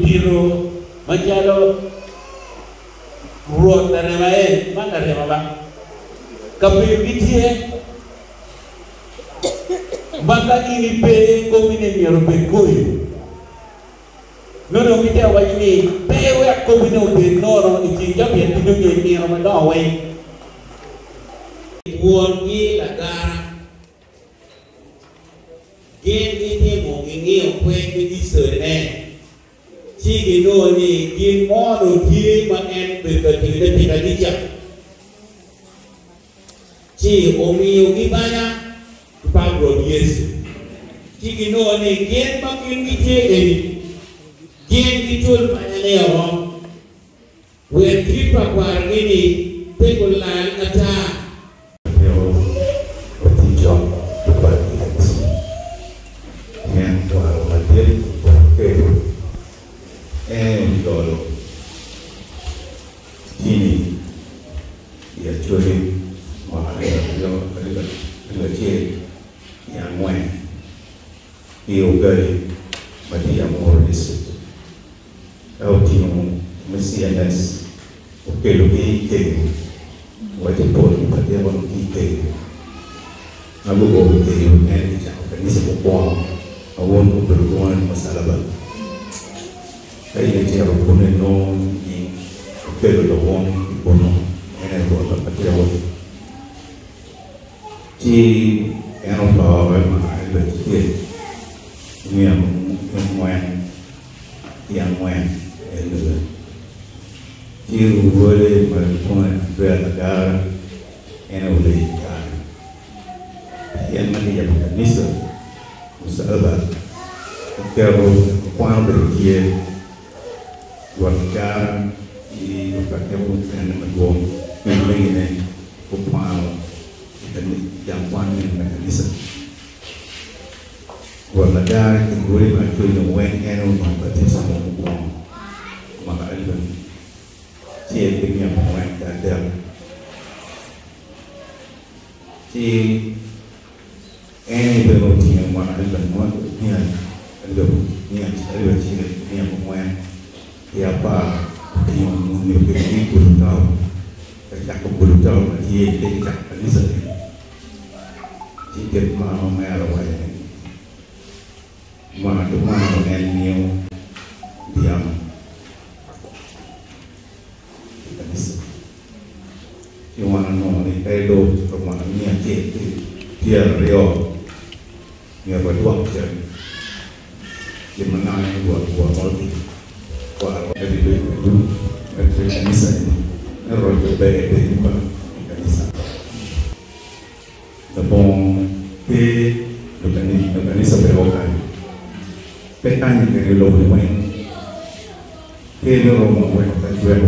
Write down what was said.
Diro majalo ruot dari main mana dari bang kabel bitie bangka ini pe komine nyoro pe koyo nono kita awal ini pe wa komine pe noro iki jam ya tidunge ni ramada awai buongi la gara gen ini mo ngi kwe di sene Cigi no ni gin mono ti ma en berkati dan tidak dijak. Ci omi banyak pagro Yesus. Cigi no ni gin makin kite ini gin kitul banyak leong. Wen tripa kwar ini pegulan ata. Yo otijok berkati Yesus. Yang tuan hadir ke dolo ini ya curi ada ciri yang wen diugari bagi yang moris kau tino mesianas oke lebih ite wajib pun bagi yang ite abu oke yang dijauhkan ini sebuah awon berhubungan masalah baru kaya dia berpunyai nom yang berbeda wong ibuno yang ada buat apa dia wong di Eropa memang ada dia yang itu dia boleh berpunyai beragam yang boleh kan yang mana yang bukan nisab musahabat kalau kuang berdia warga di berbagai bukan menggong memang ini kupal dan jangkauan yang mekanisme warga tengguri macam yang wen eno membatasi sama menggong maka alban siapa yang wen ada si ini berarti yang mana alban mana ni ada ni yang wen siapa yang memiliki bulu tahu, kerja bulu tahu dia tidak bisa tidak mau merawat, mana mengenai diam, tidak bisa. Cuma noni pedo rumah ni dia rio, dia berdua jadi, dia menang buat multi. Wah, dari dulu dari kanisa ini, roh berbeda dari kanisa. Tapi kanisa berokan. Petani dari luar main, ke luar main kan jual.